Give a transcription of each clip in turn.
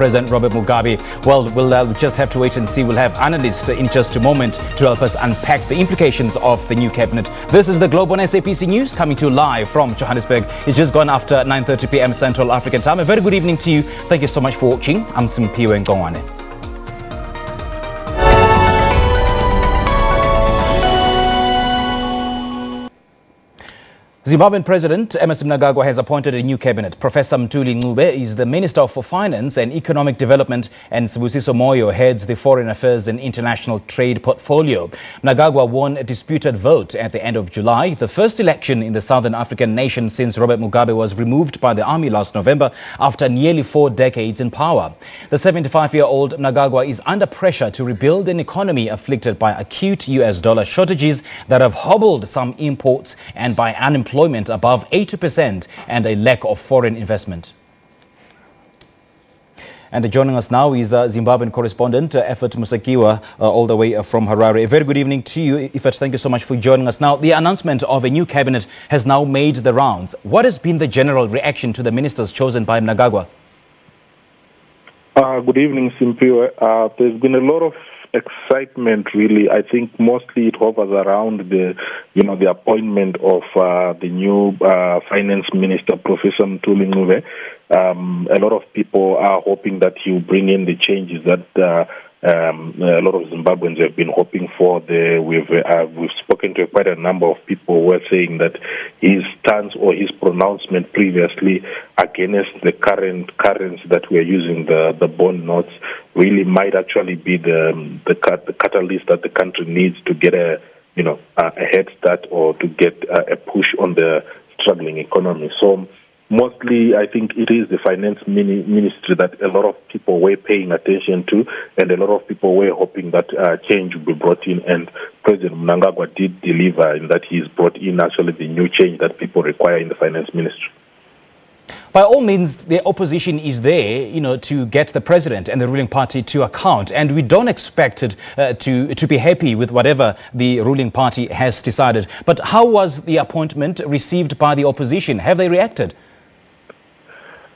President Robert Mugabe. Well, we'll just have to wait and see. We'll have analysts in just a moment to help us unpack the implications of the new cabinet. This is the Globe on SABC News, coming to you live from Johannesburg. It's just gone after 9:30 p.m. Central African Time. A very good evening to you. Thank you so much for watching. I'm Simpiwe Ngongwane. Zimbabwean President Emmerson Mnangagwa has appointed a new cabinet. Professor Mthuli Ncube is the Minister for Finance and Economic Development, and Sibusiso Moyo heads the Foreign Affairs and International Trade portfolio. Mnangagwa won a disputed vote at the end of July, the first election in the Southern African nation since Robert Mugabe was removed by the army last November after nearly 4 decades in power. The 75-year-old Mnangagwa is under pressure to rebuild an economy afflicted by acute US dollar shortages that have hobbled some imports and by unemployment above 80% and a lack of foreign investment. And joining us now is Zimbabwean correspondent Ephert Musekiwa, all the way from Harare. A very good evening to you, Ephert. Thank you so much for joining us. Now, the announcement of a new cabinet has now made the rounds. What has been the general reaction to the ministers chosen by Mnangagwa? Good evening, Simpiwe. There's been a lot of excitement, really. I think mostly it hovers around the appointment of the new finance minister, Professor Mthuli Ncube. A lot of people are hoping that he will bring in the changes that a lot of Zimbabweans have been hoping for. We've spoken to quite a number of people who are saying that his stance or his pronouncement previously against the current currency that we are using, the bond notes, really might actually be the catalyst that the country needs to get a head start or to get a push on the struggling economy. So mostly, I think it is the finance ministry that a lot of people were paying attention to, and a lot of people were hoping that change would be brought in, and President Mnangagwa did deliver in that he's brought in actually the new change that people require in the finance ministry. By all means, the opposition is there, to get the president and the ruling party to account. And we don't expect it to be happy with whatever the ruling party has decided. But how was the appointment received by the opposition? Have they reacted?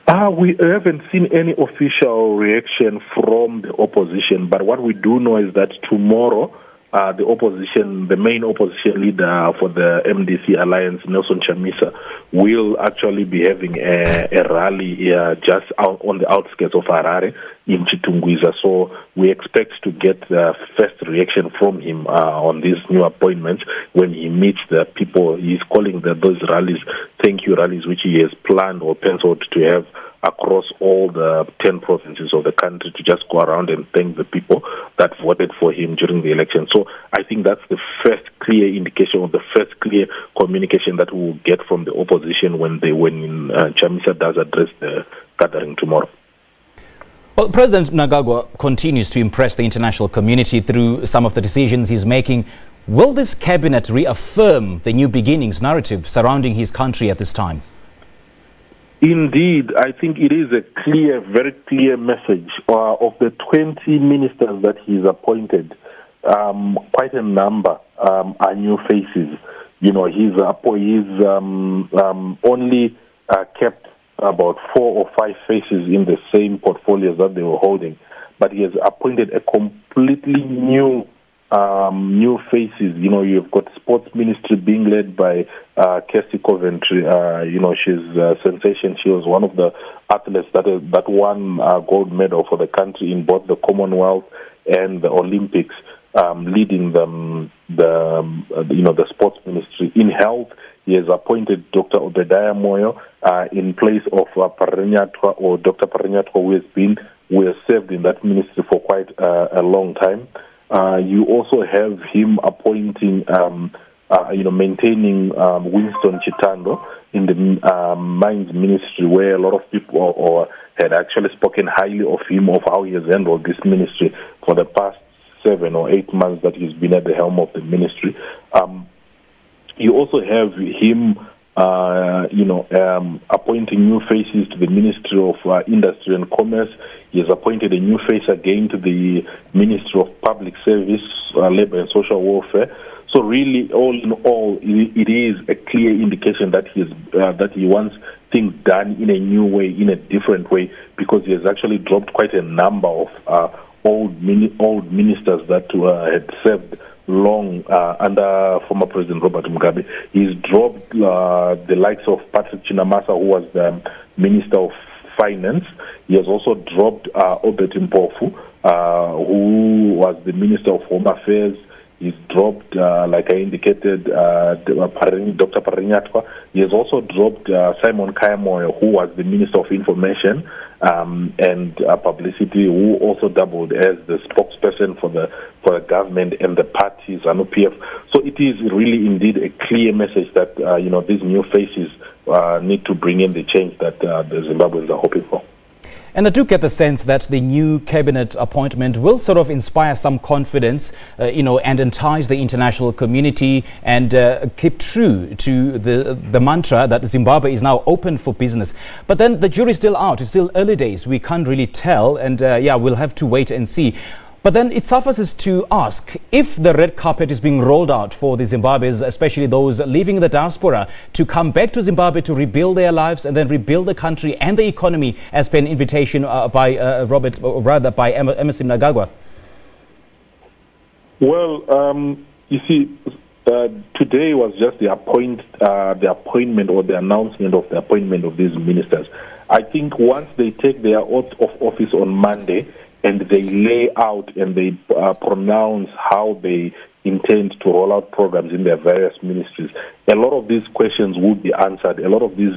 We haven't seen any official reaction from the opposition. But what we do know is that tomorrow, the main opposition leader for the MDC alliance, Nelson Chamisa, will actually be having a rally just out on the outskirts of Harare in Chitungwiza. So we expect to get the first reaction from him on these new appointments when he meets the people. He's calling those rallies thank you rallies, which he has planned or penciled to have across all the 10 provinces of the country, to just go around and thank the people that voted for him during the election. So I think that's the first clear indication, or the first clear communication that we will get from the opposition when Chamisa does address the gathering tomorrow. Well, President Mnangagwa continues to impress the international community through some of the decisions he's making. Will this cabinet reaffirm the new beginnings narrative surrounding his country at this time? Indeed, I think it is a very clear message. Of the 20 ministers that he's appointed, quite a number are new faces. He's only kept about 4 or 5 faces in the same portfolios that they were holding, but he has appointed a completely new faces. You've got sports ministry being led by Kirsty Coventry. She's a sensation. She was one of the athletes that won a gold medal for the country in both the Commonwealth and the Olympics, leading the sports ministry. In health, he has appointed Dr. Obadiah Moyo in place of Paranyatwa, or Dr. Paranyatwa, who has served in that ministry for quite a long time. You also have him appointing, maintaining Winston Chitando in the mines ministry, where a lot of people had actually spoken highly of him, of how he has handled this ministry for the past 7 or 8 months that he's been at the helm of the ministry. You also have him, appointing new faces to the Ministry of Industry and Commerce. He has appointed a new face again to the Ministry of Public Service, Labour and Social Welfare. So really, all in all, it is a clear indication that he wants things done in a new way, in a different way, because he has actually dropped quite a number of old ministers that had served long under former President Robert Mugabe. He's dropped the likes of Patrick Chinamasa, who was the Minister of Finance. He has also dropped Obert Mpofu, who was the Minister of Home Affairs. He's dropped, like I indicated, Dr. Parinyatwa. He has also dropped Simon Kayamoyo, who was the Minister of Information and Publicity, who also doubled as the spokesperson for the government and the parties, ZANU-PF. So it is really indeed a clear message that these new faces need to bring in the change that the Zimbabweans are hoping for. And I do get the sense that the new cabinet appointment will sort of inspire some confidence, and entice the international community and keep true to the mantra that Zimbabwe is now open for business. But then the jury's still out. It's still early days. We can't really tell. And we'll have to wait and see. But then it suffices to ask if the red carpet is being rolled out for the Zimbabweans, especially those living in the diaspora, to come back to Zimbabwe to rebuild their lives and then rebuild the country and the economy, as per an invitation by Emmerson Mnangagwa. Well, you see, today was just the appointment or the announcement of the appointment of these ministers. I think once they take their oath of office on Monday, and they lay out and they pronounce how they intend to roll out programs in their various ministries, a lot of these questions will be answered. A lot of these,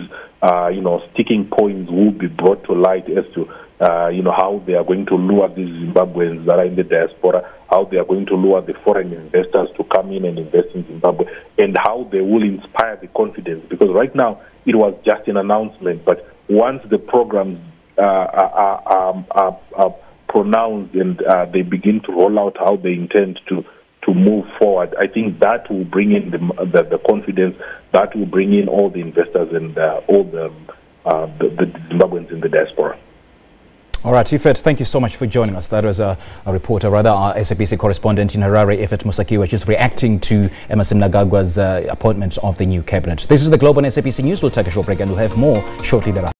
sticking points will be brought to light as to, how they are going to lure these Zimbabweans that are in the diaspora, how they are going to lure the foreign investors to come in and invest in Zimbabwe, and how they will inspire the confidence. Because right now, it was just an announcement, but once the programs are pronounced and they begin to roll out how they intend to move forward, I think that will bring in the confidence, that will bring in all the investors and all the Zimbabweans in the diaspora. All right, Ephert, thank you so much for joining us. That was our SABC correspondent in Harare, Ephert Musekiwa, just reacting to Emmerson Mnangagwa's appointment of the new cabinet. This is the Global SABC News. We'll take a short break and we'll have more shortly thereafter.